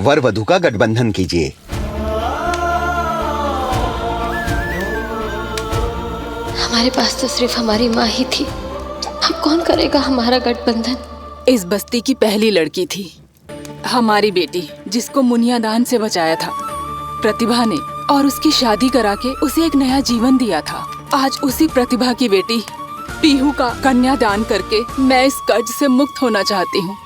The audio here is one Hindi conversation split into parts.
वर वधु का गठबंधन कीजिए। हमारे पास तो सिर्फ हमारी माँ ही थी, अब कौन करेगा हमारा गठबंधन? इस बस्ती की पहली लड़की थी हमारी बेटी, जिसको मुनियादान से बचाया था प्रतिभा ने, और उसकी शादी करा के उसे एक नया जीवन दिया था। आज उसी प्रतिभा की बेटी पीहू का कन्यादान करके मैं इस कर्ज से मुक्त होना चाहती हूँ।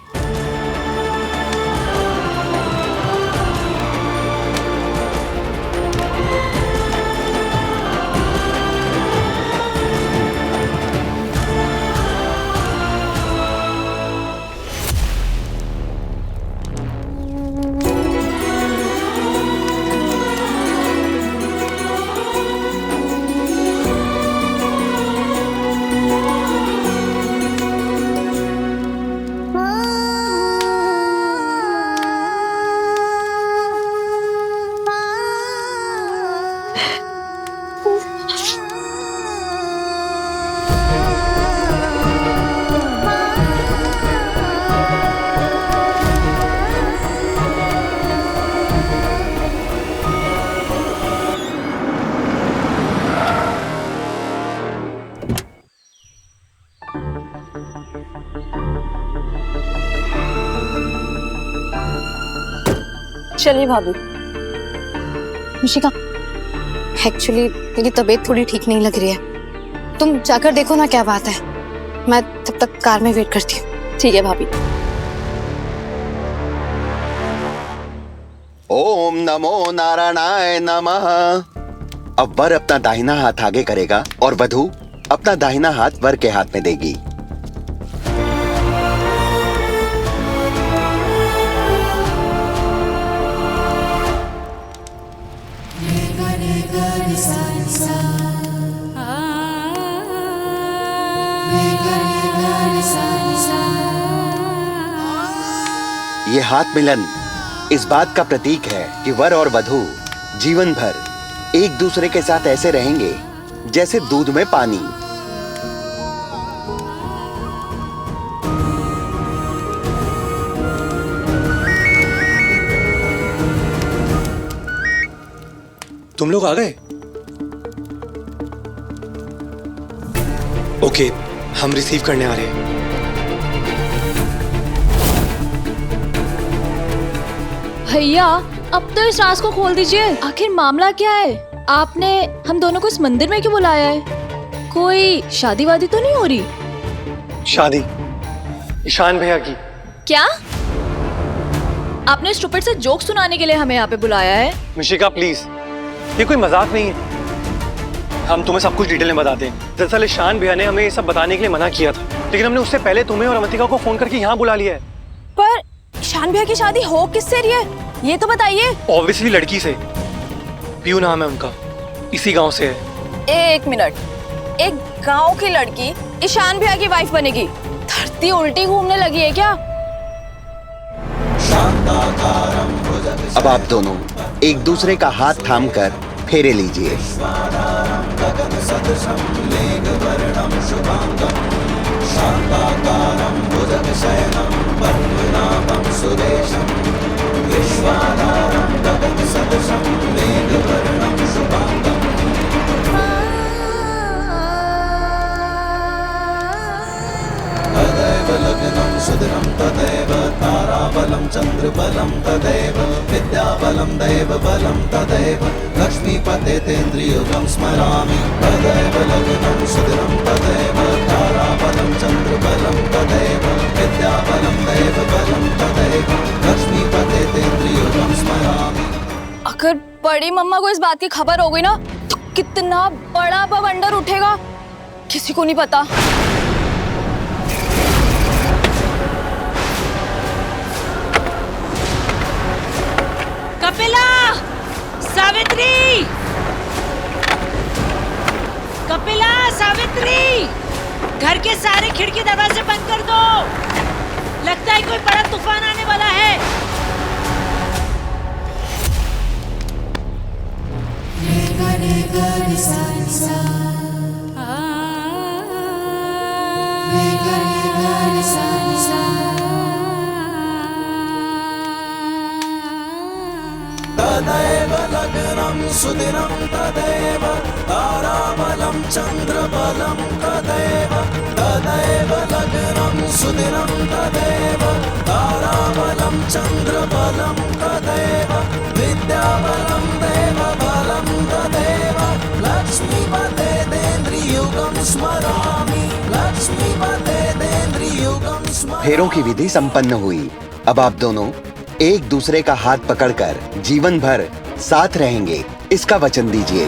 चलिए भाभी। मुशिका, एक्चुअली मेरी तबीयत थोड़ी ठीक नहीं लग रही है, तुम जाकर देखो ना क्या बात है। मैं तब तक कार में वेट करती हूँ। ठीक है भाभी। ओम नमो नारायणाय नमः। अब वर अपना दाहिना हाथ आगे करेगा और वधु अपना दाहिना हाथ वर के हाथ में देगी। ये हाथ मिलन इस बात का प्रतीक है कि वर और वधु जीवन भर एक दूसरे के साथ ऐसे रहेंगे जैसे दूध में पानी। तुम लोग आ गए? ओके, हम रिसीव करने आ रहे हैं। भैया अब तो इस राज को खोल दीजिए, आखिर मामला क्या है? आपने हम दोनों को इस मंदिर में क्यों बुलाया है? कोई शादी वादी तो नहीं हो रही? शादी ईशान भैया की। क्या आपने स्टूपिड से जोक सुनाने के लिए हमें यहाँ पे बुलाया है? मुशिका प्लीज, ये कोई मजाक नहीं है। हम तुम्हें सब कुछ डिटेल में बताते हैं। दरअसल ईशान भैया ने हमें ये सब बताने के लिए मना किया था, लेकिन हमने उससे पहले तुम्हें और अवंतिका को फोन करके यहाँ बुला लिया है। पर ईशान भैया की शादी हो किससे रही है, ये तो बताइए। ऑब्वियसली लड़की से, पीयू नाम है उनका, इसी गांव से है। एक मिनट, एक गांव की लड़की ईशान भैया की वाइफ बनेगी? धरती उल्टी घूमने लगी है क्या? अब आप दोनों एक दूसरे का हाथ थामकर फेरे लीजिए। सुदिनं तदेव ताराबलं चन्द्रबलं तदेव विद्याबलं दैवबलं तदेव लक्ष्मीपते तेन्द्रियुगं स्मरामि। तदेव लग्नं सुदिनं तदेव ताराबलं चन्द्रबलं तदेव विद्याबलं दैवबलं तदेव लक्ष्मीपते तेन्द्रियुगं स्मरामि। अगर बड़ी मम्मा को इस बात की खबर हो गई ना तो कितना बड़ा बवंडर उठेगा, किसी को नहीं पता। कपिला, सावित्री, कपिला, सावित्री, घर के सारे खिड़की दरवाजे बंद कर दो। लगता है कोई बड़ा तूफान आने वाला है। सुदिनं तदेव ताराबलं चन्द्रबलं तदेव लग्नं सुदिनं तदेव ताराबलं चन्द्रबलं तदेव विद्याबलं देवबलं तदेव लक्ष्मीपते देन्द्रियुगं स्मरामि लक्ष्मीपते देन्द्रियुगं स्मरामि। फेरों की विधि संपन्न हुई। अब आप दोनों एक दूसरे का हाथ पकड़कर जीवन भर साथ रहेंगे, इसका वचन दीजिए।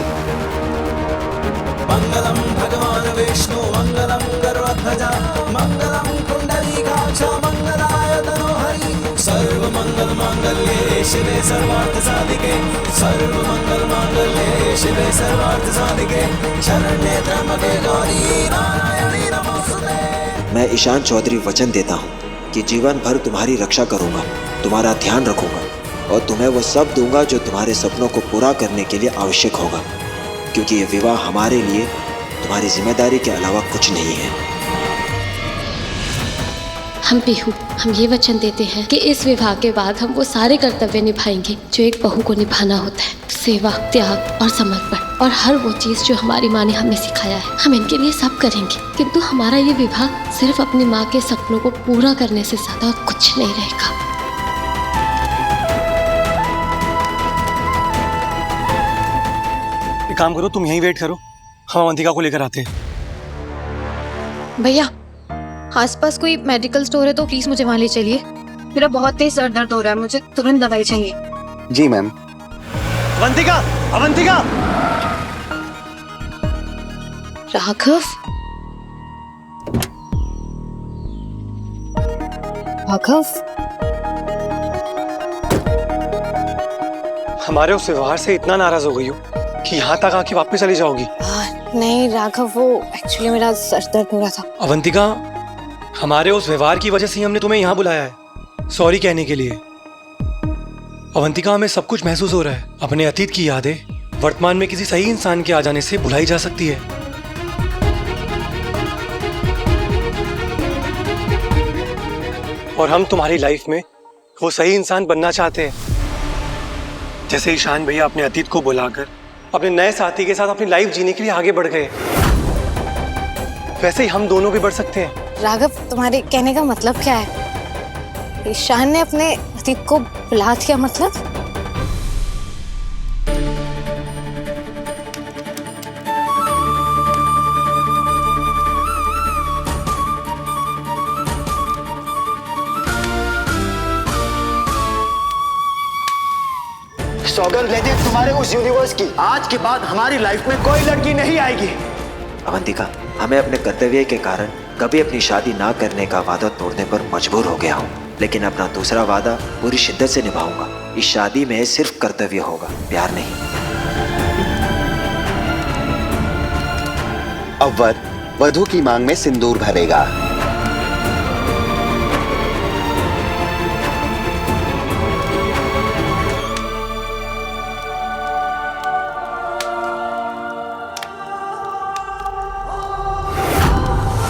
मंगलम भगवान विष्णु मंगलम गरुड़ध्वजा मंगलम कुंडलीकाक्ष मंगलाय तनोहरि सर्व मंगल मांगल्ये शिवे सर्वार्थ साधिके सर्व मंगल मांगल्ये शिवे सर्वार्थ साधिके शरण्ये त्र्यंबके गौरी नारायणी नमोस्तुते। मैं ईशान चौधरी वचन देता हूँ कि जीवन भर तुम्हारी रक्षा करूंगा, तुम्हारा ध्यान रखूंगा और तुम्हें वो सब दूंगा जो तुम्हारे सपनों को पूरा करने के लिए आवश्यक होगा, क्योंकि ये विवाह हमारे लिए तुम्हारी जिम्मेदारी के अलावा कुछ नहीं है। हम पीहू, हम ये वचन देते हैं कि इस विवाह के बाद हम वो सारे कर्तव्य निभाएंगे जो एक बहू को निभाना होता है। सेवा, त्याग और समर्पण और हर वो चीज जो हमारी माँ ने हमें सिखाया है, हम इनके लिए सब करेंगे। किंतु हमारा ये विवाह सिर्फ अपनी माँ के सपनों को पूरा करने से ज्यादा कुछ नहीं रहेगा। एक काम करो, तुम यहीं वेट करो, हम अवंतिका को लेकर आते हैं। भैया, आसपास कोई मेडिकल स्टोर है तो प्लीज मुझे वहां ले चलिए। मेरा बहुत तेज सर दर्द हो रहा है, मुझे तुरंत दवाई चाहिए। जी मैम। अवंतिका, अवंतिका! राघव, राघव, हमारे उस व्यवहार से इतना नाराज हो गई हो कि यहाँ तक आके वापस चली जाओगी? नहीं राघव, वो एक्चुअली मेरा सर दर्द हो रहा था। अवंतिका, हमारे उस व्यवहार की वजह से ही हमने तुम्हें यहाँ बुलाया है, सॉरी कहने के लिए। अवंतिका, हमें सब कुछ महसूस हो रहा है। अपने अतीत की यादें वर्तमान में किसी सही इंसान के आ जाने से भुलाई जा सकती है। और हम तुम्हारी लाइफ में वो सही इंसान बनना चाहते हैं। जैसे ईशान भैया अपने अतीत को बुलाकर अपने नए साथी के साथ अपनी लाइफ जीने के लिए आगे बढ़ गए, वैसे ही हम दोनों भी बढ़ सकते हैं। राघव, तुम्हारे कहने का मतलब क्या है? ईशान ने अपने अतीत को बुला दिया मतलब? सौगंध लेते हैं तुम्हारे उस यूनिवर्स की, आज के बाद हमारी लाइफ में कोई लड़की नहीं आएगी। अवंतिका, हमें अपने कर्तव्य के कारण कभी अपनी शादी ना करने का वादा तोड़ने पर मजबूर हो गया हूँ, लेकिन अपना दूसरा वादा पूरी शिद्दत से निभाऊंगा। इस शादी में सिर्फ कर्तव्य होगा, प्यार नहीं। अब वर वधू की मांग में सिंदूर भरेगा।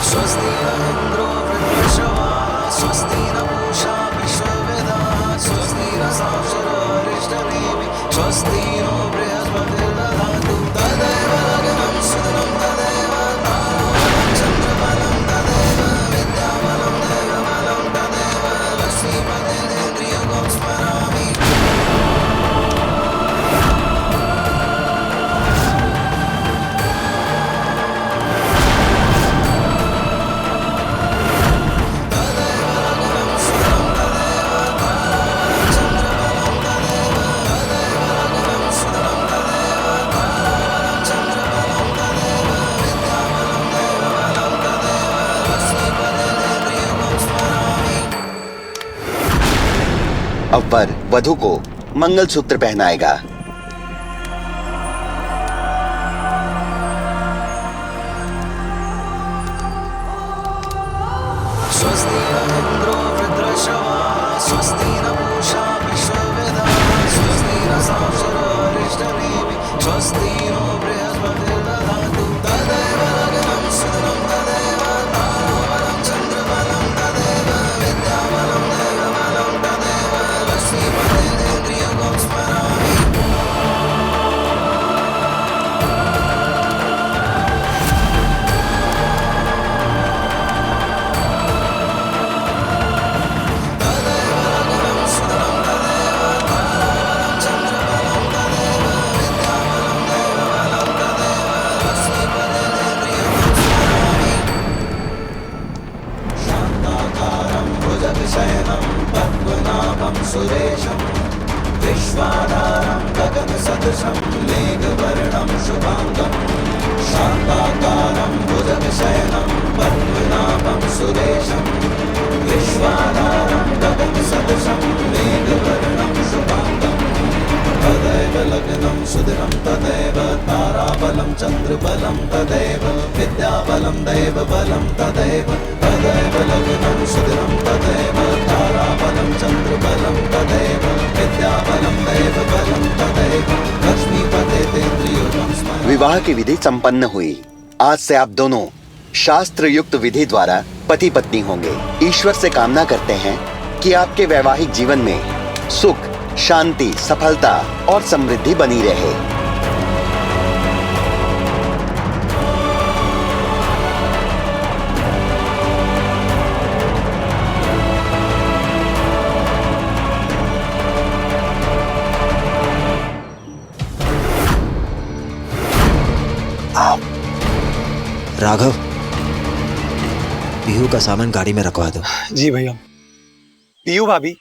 स्वस्ति न इंद्रो वृद्धश्रवाः स्वस्ति न पूषा विश्ववेदाः स्वस्ति न साक्षरो अरिष्टनेमिः स्वस्ति नो बृहस्पतिर्दधातु तदेव लग्नं सुदिनं तदेव ताराबलं चन्द्रबलं तदेव विद्याबलं देवबलं तदेव लक्ष्मीपते देन्द्रियुगं स्मरामि। अब वर वधू को मंगलसूत्र पहनाएगा। स्वस्ति न इंद्रो वृद्धश्रवाः स्वस्ति न पूषा विश्ववेदाः स्वस्ति न साक्षरो अरिष्टनेमिः स्वस्ति नो बृहस्पतिर्दधातु तदेव लग्नं सुदिनं तदेव ताराबलं चन्द्रबलं तदेव विद्याबलं देवबलं तदेव लक्ष्मीपते देन्द्रियुगं स्मरामि। मेघवर्णं शुभांगं शान्ताकारं भुजगशयनं पद्मनाभं सुरेशं विश्वाधारं गगनसदृशं मेघवर्णं शुभांगं तदैव लग्नं सुधिरं तदैव ताराबलं चन्द्रबलं तदैव विद्याबलं दैवबलं तदैव लग्नं सुधिरं तदैव ताराबलं चन्द्रबलं तदैव विद्याबलं दैवबलं तदैव लक्ष्मीपते त्रियुगं स्मरामि। विवाह की विधि संपन्न हुई। आज से आप दोनों शास्त्र युक्त विधि द्वारा पति पत्नी होंगे। ईश्वर से कामना करते हैं कि आपके वैवाहिक जीवन में सुख, शांति, सफलता और समृद्धि बनी रहे। राघव, पीहू का सामान गाड़ी में रखवा दो। जी भैया। पीयू भाभी,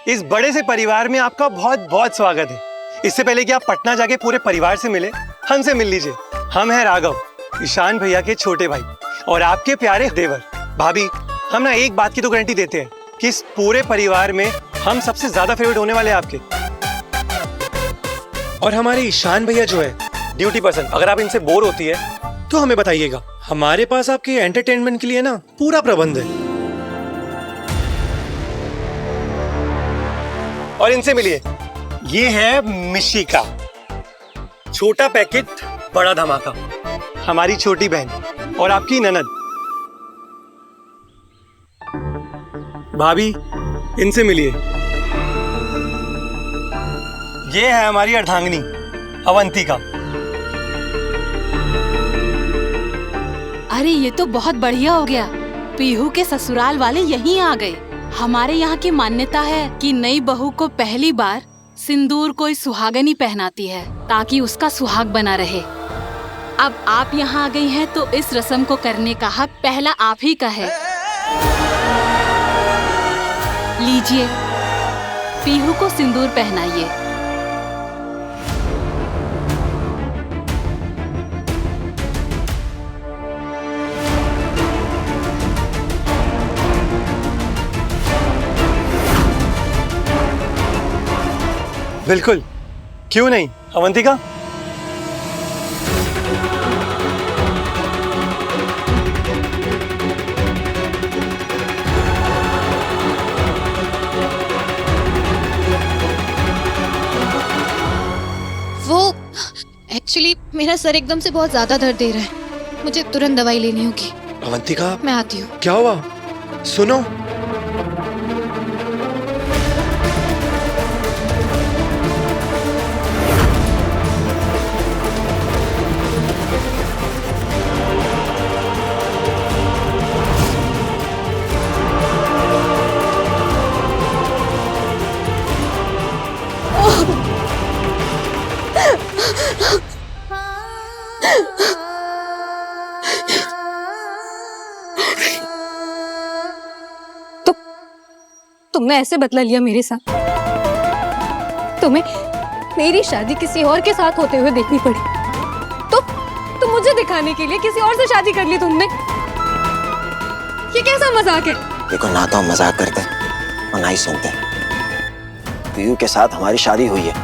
इस बड़े से परिवार में आपका बहुत बहुत स्वागत है। इससे पहले कि आप पटना जाके पूरे परिवार से मिले, हमसे मिल लीजिए। हम हैं राघव, ईशान भैया के छोटे भाई और आपके प्यारे देवर। भाभी, हम ना एक बात की तो गारंटी देते हैं कि इस पूरे परिवार में हम सबसे ज्यादा फेवरेट होने वाले हैं आपके। और हमारे ईशान भैया जो है ड्यूटी पर्सन, अगर आप इनसे बोर होती है तो हमें बताइएगा। हमारे पास आपके एंटरटेनमेंट के लिए ना पूरा प्रबंध है। और इनसे मिलिए, ये है मिशिका, छोटा पैकेट बड़ा धमाका, हमारी छोटी बहन और आपकी ननद। भाभी, इनसे मिलिए, ये है हमारी अर्धांगिनी अवंतिका। अरे ये तो बहुत बढ़िया हो गया, पीहू के ससुराल वाले यहीं आ गए। हमारे यहाँ की मान्यता है कि नई बहू को पहली बार सिंदूर कोई सुहागनी पहनाती है ताकि उसका सुहाग बना रहे। अब आप यहाँ आ गई हैं तो इस रस्म को करने का हक पहला आप ही का है। लीजिए, पीहू को सिंदूर पहनाइए। बिल्कुल, क्यों नहीं अवंतिका। वो एक्चुअली मेरा सर एकदम से बहुत ज्यादा दर्द दे रहा है, मुझे तुरंत दवाई लेनी होगी। अवंतिका, मैं आती हूँ। क्या हुआ? सुनो, तुमने ऐसे बदला लिया मेरे साथ। तुम्हें मेरी शादी किसी और के साथ होते हुए देखनी पड़ी तो मुझे दिखाने के लिए किसी और से शादी कर ली तुमने। ये कैसा मजाक है? देखो, ना तो हम मजाक करते और ना ही सुनते। पीयू के साथ हमारी शादी हुई है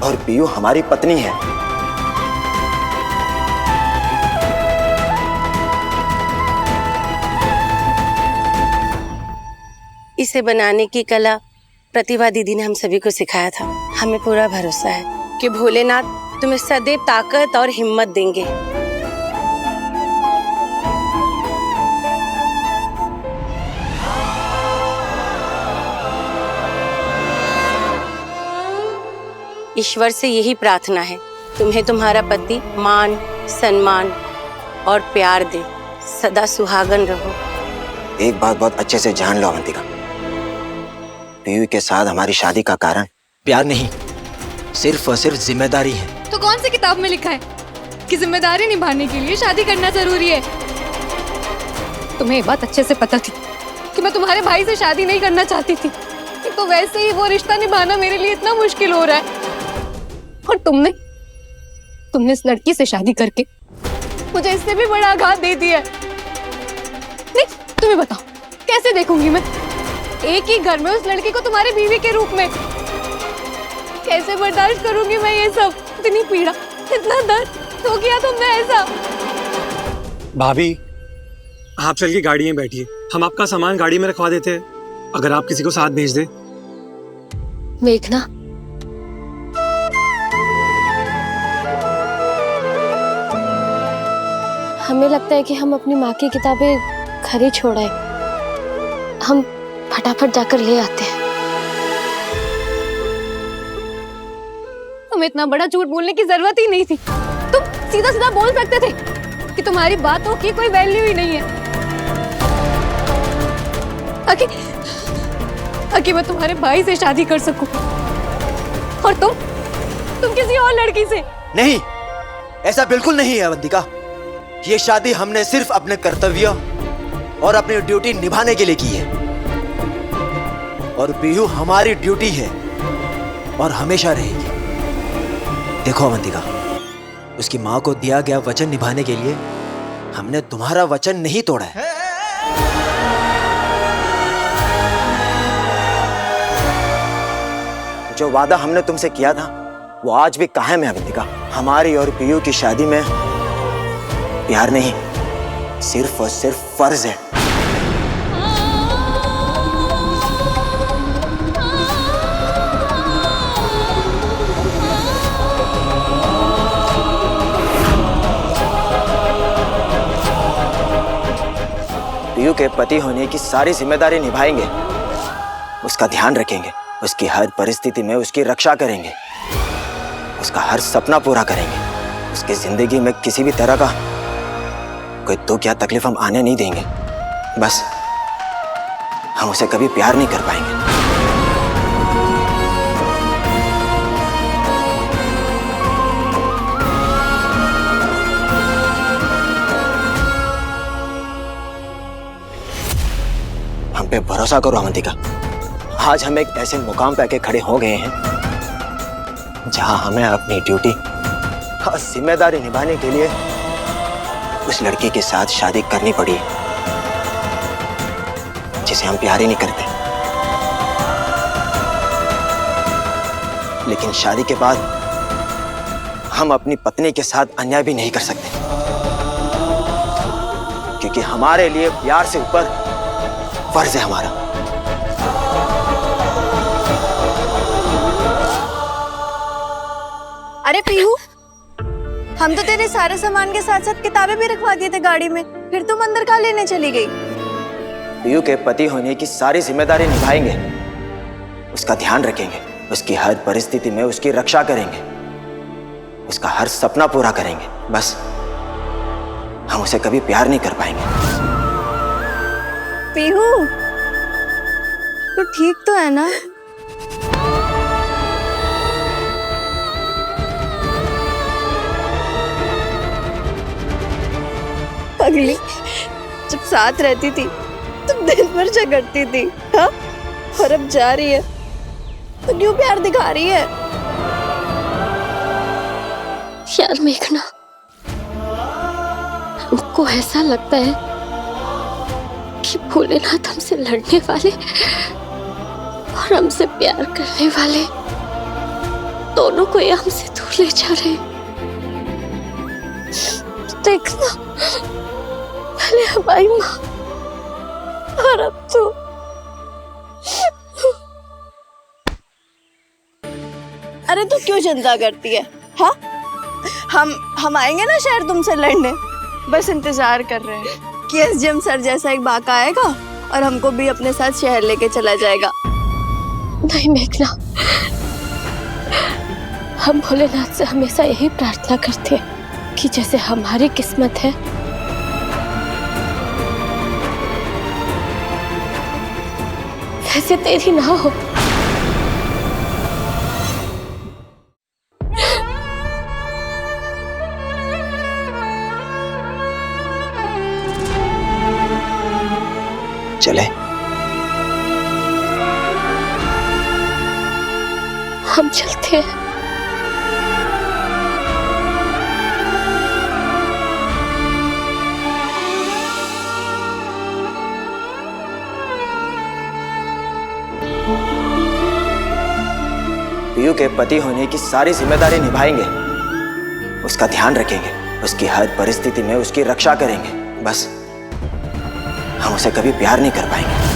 और पीयू हमारी पत्नी है। इसे बनाने की कला प्रतिभा दीदी ने हम सभी को सिखाया था। हमें पूरा भरोसा है कि भोलेनाथ तुम्हें सदैव ताकत और हिम्मत देंगे। ईश्वर से यही प्रार्थना है, तुम्हें तुम्हारा पति मान, सम्मान और प्यार दे, सदा सुहागन रहो। एक बात बहुत अच्छे से जान लो अवंतिका, पीयू के साथ हमारी शादी का कारण प्यार नहीं, सिर्फ और सिर्फ जिम्मेदारी है। तो कौन सी किताब में लिखा है कि जिम्मेदारी निभाने के लिए शादी करना जरूरी है? तुम्हें ये बात अच्छे से पता थी कि मैं तुम्हारे भाई से शादी नहीं करना चाहती थी, तो वैसे ही वो रिश्ता निभाना मेरे लिए इतना मुश्किल हो रहा है। और तुमने इस लड़की से शादी करके मुझे इससे भी बड़ा आघात दे दिया। नहीं, तुम्हें बताओ कैसे देखूंगी मैं एक ही घर में उस लड़की को तुम्हारी बीवी के रूप में? कैसे बर्दाश्त करूंगी मैं ये सब? इतनी पीड़ा, इतना दर्द, तो किया तुमने ऐसा? भाभी, आप चल के गाड़ी में बैठिए, हम आपका सामान गाड़ी में रखवा देते हैं, अगर आप किसी को साथ भेज दे। मेघना, हमें लगता है कि हम अपनी माँ की किताबें घर ही छोड़ आए। हम फटाफट जाकर ले आते हैं। तुम्हें इतना बड़ा झूठ बोलने की जरूरत ही नहीं थी। तुम सीधा सीधा बोल सकते थे कि तुम्हारी बातों की कोई वैल्यू ही नहीं है। आखिर मैं तुम्हारे भाई से शादी कर सकूं और तुम किसी और लड़की से? नहीं, ऐसा बिल्कुल नहीं है अवंतिका। ये शादी हमने सिर्फ अपने कर्तव्य और अपनी ड्यूटी निभाने के लिए की है, और पीहू हमारी ड्यूटी है और हमेशा रहेगी। देखो अवंतिका, उसकी माँ को दिया गया वचन निभाने के लिए हमने तुम्हारा वचन नहीं तोड़ा है। जो वादा हमने तुमसे किया था वो आज भी कायम है अवंतिका। हमारी और पीयू की शादी में प्यार नहीं, सिर्फ और सिर्फ फर्ज है। पीयू के पति होने की सारी जिम्मेदारी निभाएंगे, उसका ध्यान रखेंगे, उसकी हर परिस्थिति में उसकी रक्षा करेंगे, उसका हर सपना पूरा करेंगे। उसकी जिंदगी में किसी भी तरह का कोई दुख या तकलीफ हम आने नहीं देंगे। बस हम उसे कभी प्यार नहीं कर पाएंगे। हम पे भरोसा करो अवंतिका। आज हम एक ऐसे मुकाम पे आके खड़े हो गए हैं जहां हमें अपनी ड्यूटी और जिम्मेदारी निभाने के लिए उस लड़की के साथ शादी करनी पड़ी है जिसे हम प्यार ही नहीं करते। लेकिन शादी के बाद हम अपनी पत्नी के साथ अन्याय भी नहीं कर सकते, क्योंकि हमारे लिए प्यार से ऊपर फर्ज है हमारा। अरे पीहू, हम तो तेरे सारे सामान के साथ साथ किताबें भी रखवा दिए थे गाड़ी में, फिर तुम अंदर कहाँ लेने चली गई? पीयू के पति होने की सारी जिम्मेदारी निभाएंगे, उसका ध्यान रखेंगे, उसकी हर परिस्थिति में उसकी रक्षा करेंगे, उसका हर सपना पूरा करेंगे। बस हम उसे कभी प्यार नहीं कर पाएंगे। पीहू, तो ठीक तो है ना? अगली जब साथ रहती थी तुम दिन भर झगड़ती थी, हाँ? और अब जा रही है तो क्यों प्यार दिखा रही है? यार मेघना, हमको ऐसा लगता है कि भोलेनाथ हमसे लड़ने वाले और हमसे प्यार करने वाले दोनों को ये हमसे दूर ले जा रहे हैं। देखना, पहले हमारी माँ और अब तो। अरे तू क्यों चिंता करती है? हाँ, हम आएंगे ना शहर तुमसे लड़ने। बस इंतजार कर रहे हैं कि एसडीएम सर जैसा एक बाका आएगा और हमको भी अपने साथ शहर लेके चला जाएगा। नहीं मेघना, हम भोलेनाथ से हमेशा यही प्रार्थना करते हैं कि जैसे हमारी किस्मत है वैसे तेरी ना हो। चले? हम चलते हैं। के पति होने की सारी जिम्मेदारी निभाएंगे, उसका ध्यान रखेंगे, उसकी हर परिस्थिति में उसकी रक्षा करेंगे। बस हम उसे कभी प्यार नहीं कर पाएंगे।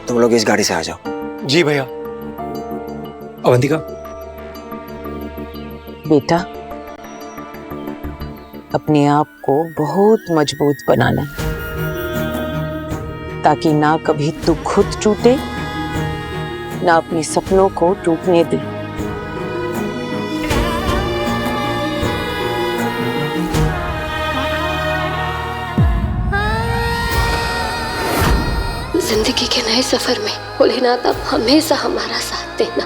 तुम लोग इस गाड़ी से आ जाओ। जी भैया। अवंतिका, बेटा अपने आप को बहुत मजबूत बनाना, ताकि ना कभी तू खुद टूटे, ना अपने सपनों को टूटने दे। जिंदगी के नए सफर में भोलेनाथ आप हमेशा हमारा साथ देना।